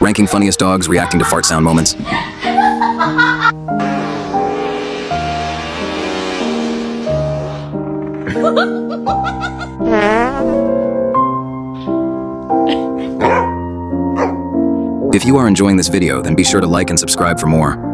Ranking funniest dogs reacting to fart sound moments. If you are enjoying this video, then be sure to like and subscribe for more.